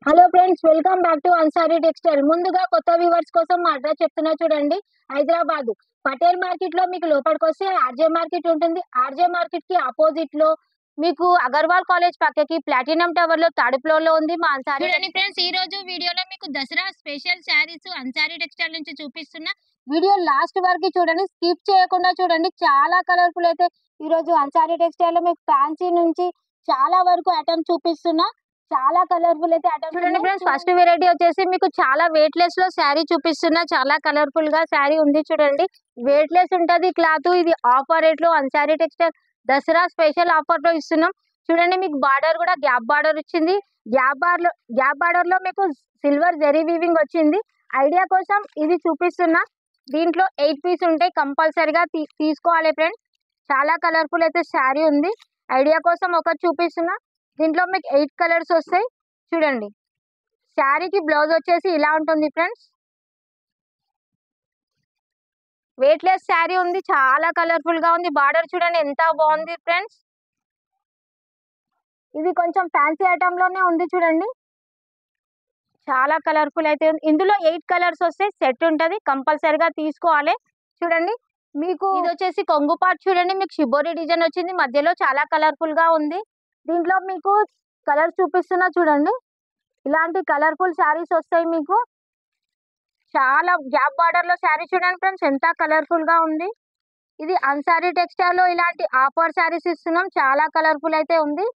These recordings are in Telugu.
Hello friends, welcome back to Ansari textile. ముందుగా కొత్త వ్యూవర్స్ కోసం మా అడ్రస్ చెప్తున్నా చూడండి. హైదరాబాద్ పటేల్ మార్కెట్ లో మీకు లోపలికి వస్తే ఆర్జే మార్కెట్ ఉంటుంది. ఆర్జే మార్కెట్ కి ఆపోజిట్ లో మీకు అగర్వాల్ కాలేజ్ పక్కకి ప్లాటినం టవర్ లో థర్డ్ ఫ్లోర్ లో ఉంది మా అన్సారీ. చూడండి ఫ్రెండ్స్, ఈ రోజు వీడియోలో మీకు దసరా స్పెషల్ శారీస్ అన్సారీ టెక్స్టైల్ నుంచి చూపిస్తున్నా. వీడియో లాస్ట్ వరకు చూడండి, స్కిప్ చేయకుండా చూడండి. చాలా కలర్ఫుల్ అయితే ఈ రోజు అన్సారీ టెక్స్టైల్ లో మీకు ఫ్యాన్సీ నుంచి చాలా వరకు ఐటమ్ చూపిస్తున్నా. చాలా కలర్ఫుల్ అయితే ఐటమ్స్ చూడండి ఫ్రెండ్స్. ఫస్ట్ వెరైటీ వచ్చేసి మీకు చాలా వెయిట్ లెస్ లో శారీ చూపిస్తున్నా. చాలా కలర్ఫుల్ గా శారీ ఉంది చూడండి. వెయిట్ లెస్ ఉంటది క్లాత్. ఇది ఆఫర్ రేట్ లో Ansari textile Dasara special offer లో ఇస్తున్నాం. చూడండి, మీకు బార్డర్ కూడా గ్యాప్ బార్డర్ వచ్చింది. గ్యాప్ బార్డర్ లో మీకు సిల్వర్ జరీ వీవింగ్ వచ్చింది. ఐడియా కోసం ఇది చూపిస్తున్నా. దీంట్లో 8 పీస్ ఉంటాయి, కంపల్సరిగా తీసుకోవాలి ఫ్రెండ్స్. చాలా కలర్ఫుల్ అయితే శారీ ఉంది. ఐడియా కోసం ఒకటి చూపిస్తున్నా. దీంట్లో మీకు 8 కలర్స్ వస్తాయి చూడండి. శారీకి బ్లౌజ్ వచ్చేసి ఇలా ఉంటుంది ఫ్రెండ్స్. వెయిట్ లెస్ శారీ ఉంది, చాలా కలర్ఫుల్ గా ఉంది. బార్డర్ చూడండి ఎంత బాగుంది ఫ్రెండ్స్. ఇది కొంచెం ఫ్యాన్సీ ఐటమ్ లోనే ఉంది చూడండి. చాలా కలర్ఫుల్ అయితే ఉంది. ఇందులో 8 కలర్స్ వస్తే సెట్ ఉంటది, కంపల్సరిగా తీసుకోవాలి. చూడండి, మీకు ఇది వచ్చేసి కొంగు పార్ట్ చూడండి. మీకు షిబోరి డిజైన్ వచ్చింది, మధ్యలో చాలా కలర్ఫుల్ గా ఉంది. దీంట్లో మీకు కలర్స్ చూపిస్తున్నా చూడండి. ఇలాంటి కలర్ఫుల్ శారీస్ వస్తాయి మీకు. చాలా గ్యాప్ బార్డర్ లో శారీ చూడండి ఫ్రెండ్స్, ఎంత కలర్ఫుల్ గా ఉంది. ఇది అన్సారీ టెక్స్టైల్ లో ఇలాంటి ఆఫర్ శారీస్ ఇస్తున్నాం. చాలా కలర్ఫుల్ అయితే ఉంది.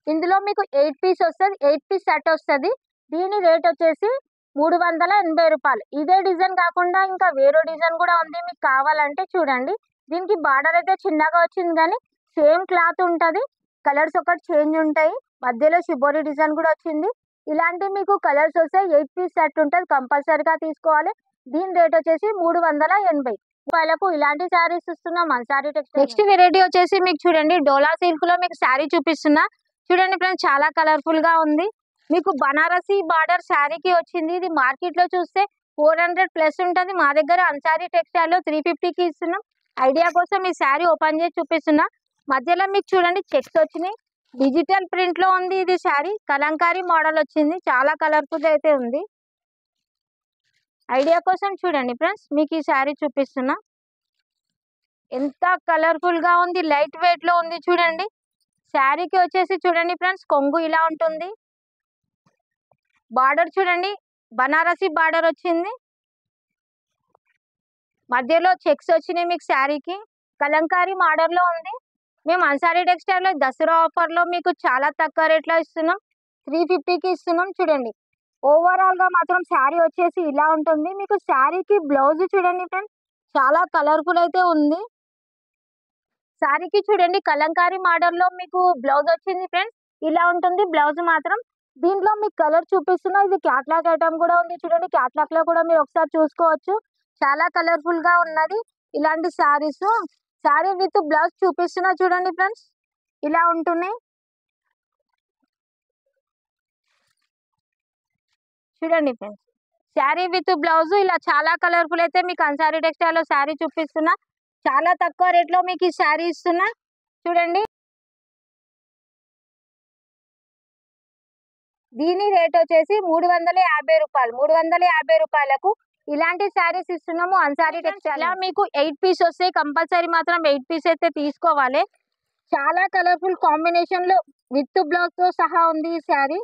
ఇందులో మీకు 8 పీస్ వస్తుంది, 8 పీస్ సెట్ వస్తుంది. దీని రేట్ వచ్చేసి 380 రూపాయలు. ఇదే డిజైన్ కాకుండా ఇంకా వేరే డిజైన్ కూడా ఉంది, మీకు కావాలంటే చూడండి. దీనికి బార్డర్ అయితే చిన్నగా వచ్చింది కానీ సేమ్ క్లాత్ ఉంటది. కలర్స్ ఒకటి చేంజ్ ఉంటాయి. మధ్యలో షిబోరి డిజైన్ కూడా వచ్చింది. ఇలాంటి మీకు కలర్స్ వస్తే 8 పీస్ సెట్ ఉంటుంది, కంపల్సరిగా తీసుకోవాలి. దీని రేట్ వచ్చేసి 380 రూపాయలకు ఇలాంటి శారీస్ ఇస్తున్నాం అన్సారీ టెక్స్టైల్. నెక్స్ట్ వెరైటీ వచ్చేసి మీకు చూడండి, డోలా సిల్క్ లో మీకు శారీ చూపిస్తున్నా. చూడండి ఫ్రెండ్స్, చాలా కలర్ఫుల్ గా ఉంది. మీకు బనారసి బార్డర్ శారీకి వచ్చింది. ఇది మార్కెట్ లో చూస్తే 400 ప్లస్ ఉంటుంది. మా దగ్గర అన్సారీ టెక్స్టైల్ లో 350కి ఇస్తున్నాం. ఐడియా కోసం ఈ శారీ ఓపెన్ చేసి చూపిస్తున్నా. మధ్యలో మీకు చూడండి చెక్స్ వచ్చినాయి. డిజిటల్ ప్రింట్ లో ఉంది. ఇది శారీ కలంకారీ మోడల్ వచ్చింది. చాలా కలర్ఫుల్ అయితే ఉంది. ఐడియా కోసం చూడండి ఫ్రెండ్స్, మీకు ఈ శారీ చూపిస్తున్నా. ఎంత కలర్ఫుల్ గా ఉంది, లైట్ వెయిట్ లో ఉంది చూడండి. శారీకి వచ్చేసి చూడండి ఫ్రెండ్స్, కొంగు ఇలా ఉంటుంది. బార్డర్ చూడండి, బనారసి బార్డర్ వచ్చింది. మధ్యలో చెక్స్ వచ్చినాయి. మీకు శారీకి కలంకారీ మోడల్ లో ఉంది. మేము అన్సారీ టెక్స్టైల్ లో దసరా ఆఫర్ లో మీకు చాలా తక్కువ రేట్ లో ఇస్తున్నాం. 350కి ఇస్తున్నాం చూడండి. ఓవరాల్ గా మాత్రం శారీ వచ్చేసి ఇలా ఉంటుంది. మీకు శారీకి బ్లౌజ్ చూడండి ఫ్రెండ్స్, చాలా కలర్ఫుల్ అయితే ఉంది. శారీకి చూడండి కలంకారీ మోడల్ లో మీకు బ్లౌజ్ వచ్చింది ఫ్రెండ్స్. ఇలా ఉంటుంది బ్లౌజ్ మాత్రం. దీంట్లో మీకు కలర్ చూపిస్తున్నా. ఇది క్యాట్లాగ్ ఐటమ్ కూడా ఉంది చూడండి. క్యాట్లాగ్ లో కూడా మీరు ఒకసారి చూసుకోవచ్చు. చాలా కలర్ఫుల్ గా ఉన్నది ఇలాంటి శారీస్. శారీ విత్ బ్లౌజ్ చూపిస్తున్నా చూడండి ఫ్రెండ్స్, ఇలా ఉంటున్నాయి చూడండి ఫ్రెండ్స్. శారీ విత్ బ్లౌజ్ ఇలా చాలా కలర్ఫుల్ అయితే మీకు అన్సారీ టెక్స్టైల్ లో శారీ చూపిస్తున్నా. చాలా తక్కువ రేట్ లో మీకు ఈ శారీ ఇస్తున్నా చూడండి. దీని రేట్ వచ్చేసి 350 రూపాయలు. 350 రూపాయలకు ఇలాంటి శారీస్ ఇస్తున్నాము అన్సారీ టెక్స్టైల్. ఇలా మీకు 8 పీస్ వస్తాయి, కంపల్సరీ మాత్రం 8 పీస్ అయితే తీసుకోవాలి. చాలా కలర్ఫుల్ కాంబినేషన్ లో విత్ బ్లౌజ్ తో సహా ఉంది ఈ శారీ.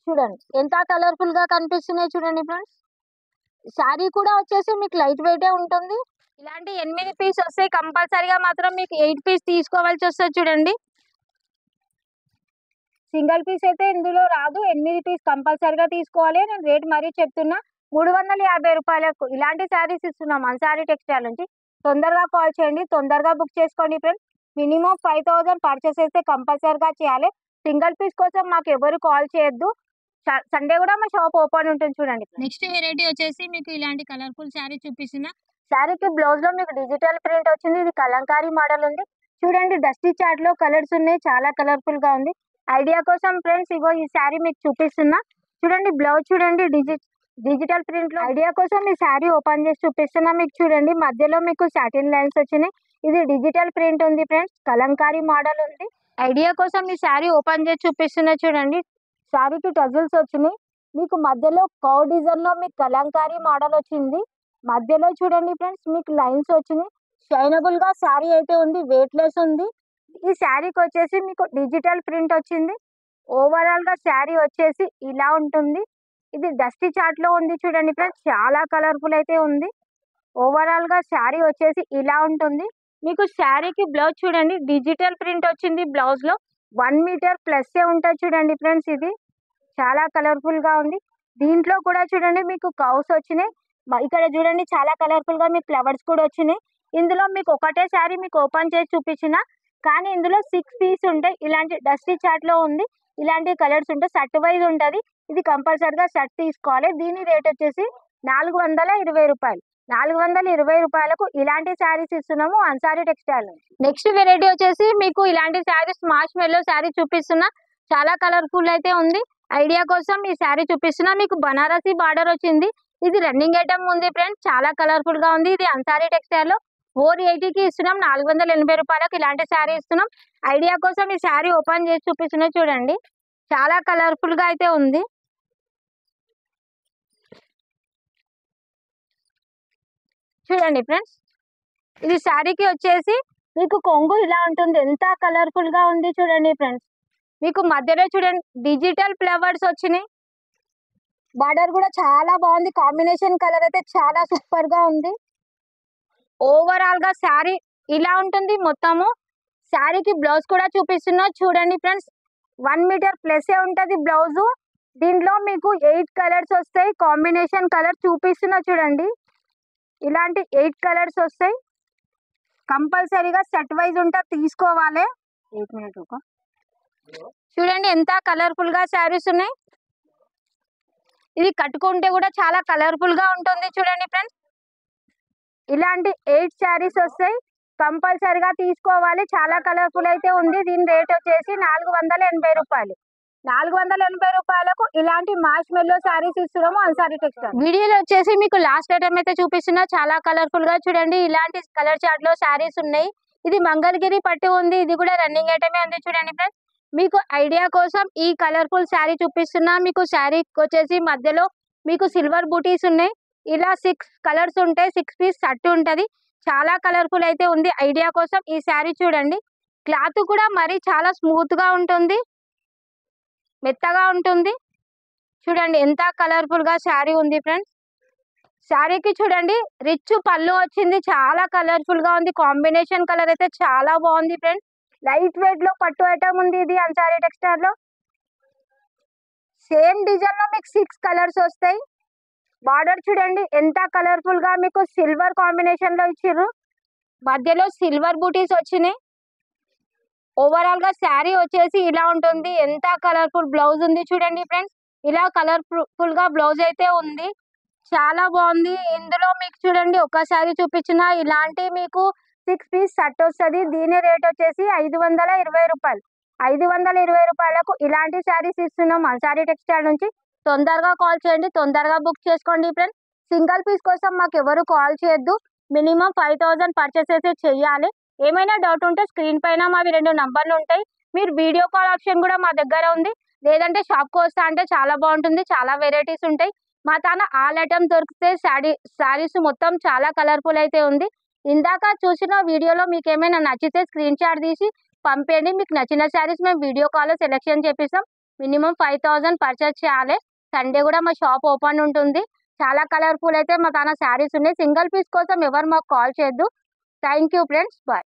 చూడండి ఎంత కలర్ఫుల్ గా కనిపిస్తున్నాయి చూడండి ఫ్రెండ్స్. శారీ కూడా వచ్చేసి మీకు లైట్ వెయిట్ ఉంటుంది. ఇలాంటి 8 పీస్ వస్తాయి, కంపల్సరీగా మాత్రం మీకు 8 పీస్ తీసుకోవాల్సి వస్తుంది చూడండి. సింగిల్ పీస్ అయితే ఇందులో రాదు, 8 పీస్ కంపల్సరీగా తీసుకోవాలి. నేను రేట్ మరీ చెప్తున్నా. 350 రూపాయలకు ఇలాంటి శారీస్ ఇస్తున్నాం అన్సారీ టెక్స్టైల్ నుంచి. తొందరగా కాల్ చేయండి, తొందరగా బుక్ చేసుకోండి ఫ్రెండ్స్. మినిమం 5000 పర్చేస్ అయితే కంపల్సరీగా చేయాలి. సింగిల్ పీస్ కోసం మాకు ఎవరు కాల్ చేయొద్దు. సండే కూడా మా షాప్ ఓపెన్ ఉంటుంది చూడండి. నెక్స్ట్ వెరైటీ వచ్చేసి మీకు ఇలాంటి కలర్ఫుల్ శారీ చూపిస్తున్నా. శారీకి బ్లౌజ్ లో మీకు డిజిటల్ ప్రింట్ వచ్చింది. ఇది కలంకారీ మోడల్ ఉంది చూడండి. డస్టీ చాట్ లో కలర్స్ ఉన్నాయి, చాలా కలర్ఫుల్ గా ఉంది. ఐడియా కోసం ఫ్రెండ్స్ ఇగో ఈ శారీ మీకు చూపిస్తున్నా చూడండి. బ్లౌజ్ చూడండి డిజిటల్ ప్రింట్ లో. ఐడియా కోసం ఈ శారీ ఓపెన్ చేసి చూపిస్తున్నా మీకు చూడండి. మధ్యలో మీకు సాటిన్ లైన్స్ వచ్చినాయి. ఇది డిజిటల్ ప్రింట్ ఉంది ఫ్రెండ్స్, కలంకారీ మోడల్ ఉంది. ఐడియా కోసం ఈ శారీ ఓపెన్ చేసి చూపిస్తున్నా చూడండి. శారీకి టజిల్స్ వచ్చినాయి. మీకు మధ్యలో కౌ డిజైన్ లో మీకు కలంకారీ మోడల్ వచ్చింది. మధ్యలో చూడండి ఫ్రెండ్స్ మీకు లైన్స్ వచ్చినాయి. షైనబుల్ గా శారీ అయితే ఉంది, వెయిట్ లెస్ ఉంది. ఈ శారీకి వచ్చేసి మీకు డిజిటల్ ప్రింట్ వచ్చింది. ఓవరాల్ గా శారీ వచ్చేసి ఇలా ఉంటుంది. ఇది డస్టీ చాట్ లో ఉంది చూడండి ఫ్రెండ్స్, చాలా కలర్ఫుల్ అయితే ఉంది. ఓవరాల్ గా శారీ వచ్చేసి ఇలా ఉంటుంది. మీకు శారీకి బ్లౌజ్ చూడండి, డిజిటల్ ప్రింట్ వచ్చింది. బ్లౌజ్ లో 1 మీటర్ ప్లస్ ఉంటుంది చూడండి ఫ్రెండ్స్. ఇది చాలా కలర్ఫుల్ గా ఉంది. దీంట్లో కూడా చూడండి మీకు కౌస్ వచ్చినాయి. ఇక్కడ చూడండి చాలా కలర్ఫుల్ గా మీకు ఫ్లవర్స్ కూడా వచ్చినాయి. ఇందులో మీకు ఒకటే శారీ మీకు ఓపెన్ చేసి చూపించిన, కానీ ఇందులో 6 పీస్ ఉంటాయి. ఇలాంటి డస్టీ చాట్ లో ఉంది. ఇలాంటి కలర్స్ ఉంటాయి. షర్ట్ వైజ్ ఉంటది. ఇది కంపల్సరిగా షర్ట్ తీసుకోవాలి. దీని రేట్ వచ్చేసి 420 రూపాయలు. 420 రూపాయలకు ఇలాంటి శారీస్ ఇస్తున్నాము అన్సారీ టెక్స్టైల్. నెక్స్ట్ వెరైటీ వచ్చేసి మీకు ఇలాంటి శారీస్ మాష్ మెల్లో శారీ చూపిస్తున్నా. చాలా కలర్ఫుల్ అయితే ఉంది. ఐడియా కోసం ఈ శారీ చూపిస్తున్నా. మీకు బనారసి బార్డర్ వచ్చింది. ఇది రన్నింగ్ ఐటమ్ ఉంది ఫ్రెండ్స్, చాలా కలర్ఫుల్ గా ఉంది. ఇది అన్సారీ టెక్స్టైల్ లో 480కి ఇస్తున్నాం. 480 రూపాయలకు ఇలాంటి శారీ ఇస్తున్నాం. ఐడియా కోసం ఈ శారీ ఓపెన్ చేసి చూపిస్తున్నా చూడండి. చాలా కలర్ఫుల్ గా అయితే ఉంది. చూడండి ఫ్రెండ్స్, ఇది శారీకి వచ్చేసి మీకు కొంగు ఇలా ఉంటుంది. ఎంత కలర్ఫుల్ గా ఉంది చూడండి ఫ్రెండ్స్. మీకు మధ్యలో చూడండి డిజిటల్ ఫ్లవర్స్ వచ్చినాయి. బార్డర్ కూడా చాలా బాగుంది. కాంబినేషన్ కలర్ అయితే చాలా సూపర్ గా ఉంది. ఓవరాల్ గా శారీ ఇలా ఉంటుంది మొత్తము. శారీకి బ్లౌజ్ కూడా చూపిస్తున్నా చూడండి ఫ్రెండ్స్. 1 మీటర్ ప్లస్ ఉంటది బ్లౌజ్. దీంట్లో మీకు 8 కలర్స్ వస్తాయి. కాంబినేషన్ కలర్ చూపిస్తున్నా చూడండి. ఇలాంటి 8 కలర్స్ వస్తాయి. కంపల్సరీగా సెట్ వైజ్ ఉంటా తీసుకోవాలి. చూడండి ఎంత కలర్ఫుల్ గా శారీస్ ఉన్నాయి. ఇది కట్టుకుంటే కూడా చాలా కలర్ఫుల్ గా ఉంటుంది చూడండి ఫ్రెండ్స్. ఇలాంటి 8 శారీస్ వస్తాయి. కంపల్సరీగా తీసుకోవాలి. చాలా కలర్ఫుల్ అయితే ఉంది. దీని రేట్ వచ్చేసి 480 రూపాయలు. 480 రూపాయలకు ఇలాంటి మాష్ మెల్లో శారీస్ ఇస్తున్నాము అన్సారీ టెక్స్టైల్. వీడియోలో వచ్చేసి మీకు లాస్ట్ ఐటమ్ అయితే చూపిస్తున్నా. చాలా కలర్ఫుల్ గా చూడండి. ఇలాంటి కలర్ చార్ట్ లో శారీస్ ఉన్నాయి. ఇది మంగళగిరి పట్టు ఉంది. ఇది కూడా రన్నింగ్ ఐటమే ఉంది చూడండి ఫ్రెండ్స్. మీకు ఐడియా కోసం ఈ కలర్ఫుల్ శారీ చూపిస్తున్నా. మీకు శారీకి వచ్చేసి మధ్యలో మీకు సిల్వర్ బూటీస్ ఉన్నాయి. ఇలా 6 కలర్స్ ఉంటాయి. 6 పీస్ షర్ట్ ఉంటది. చాలా కలర్ఫుల్ అయితే ఉంది. ఐడియా కోసం ఈ శారీ చూడండి. క్లాత్ కూడా మరి చాలా స్మూత్ గా ఉంటుంది, మెత్తగా ఉంటుంది. చూడండి ఎంత కలర్ఫుల్ గా శారీ ఉంది ఫ్రెండ్స్. శారీకి చూడండి రిచ్ పళ్ళు వచ్చింది. చాలా కలర్ఫుల్ గా ఉంది. కాంబినేషన్ కలర్ అయితే చాలా బాగుంది ఫ్రెండ్స్. లైట్ వెయిట్ లో పట్టు ఐటమ్ ఉంది ఇది అన్సారీ టెక్స్టైల్ లో. సేమ్ డిజైన్ లో మీకు 6 కలర్స్ వస్తాయి. బార్డర్ చూడండి ఎంత కలర్ఫుల్ గా మీకు సిల్వర్ కాంబినేషన్ లో ఇచ్చిర్రు. మధ్యలో సిల్వర్ బూటీస్ వచ్చినాయి. ఓవరాల్ గా శారీ వచ్చేసి ఇలా ఉంటుంది. ఎంత కలర్ఫుల్ బ్లౌజ్ ఉంది చూడండి ఫ్రెండ్స్. ఇలా కలర్ఫుల్ గా బ్లౌజ్ అయితే ఉంది. చాలా బాగుంది. ఇందులో మీకు చూడండి ఒకసారి చూపించిన ఇలాంటి మీకు 6 పీస్ షర్ట్ వస్తుంది. దీని రేట్ వచ్చేసి 520 రూపాయలు. 520 రూపాయలకు ఇలాంటి శారీస్ ఇస్తున్నాం అన్సారీ టెక్స్టైల్ నుంచి. తొందరగా కాల్ చేయండి, తొందరగా బుక్ చేసుకోండి ఫ్రెండ్స్. సింగిల్ పీస్ కోసం మాకు ఎవరు కాల్ చేయొద్దు. మినిమం 5000 పర్చేస్ అయితే చెయ్యాలి. ఏమైనా డౌట్ ఉంటే స్క్రీన్ పైన మావి 2 నంబర్లు ఉంటాయి. మీరు వీడియో కాల్ ఆప్షన్ కూడా మా దగ్గర ఉంది. లేదంటే షాప్కి వస్తా అంటే చాలా బాగుంటుంది. చాలా వెరైటీస్ ఉంటాయి. మా తాన ఆల్ ఐటమ్ దొరికితే శారీస్ మొత్తం చాలా కలర్ఫుల్ అయితే ఉంది. ఇందాక చూసిన వీడియోలో మీకు ఏమైనా నచ్చితే స్క్రీన్ షాట్ తీసి పంపేయండి. మీకు నచ్చిన శారీస్ మేము వీడియో కాల్లో సెలెక్షన్ చేపిస్తాం. మినిమం 5000 పర్చేస్ చేయాలి. సండే కూడా మా షాప్ ఓపెన్ ఉంటుంది. చాలా కలర్ఫుల్ అయితే మా తాన శారీస్ ఉన్నాయి. సింగిల్ పీస్ కోసం ఎవరు మాకు కాల్ చేయొద్దు. Thank you friends. బాయ్.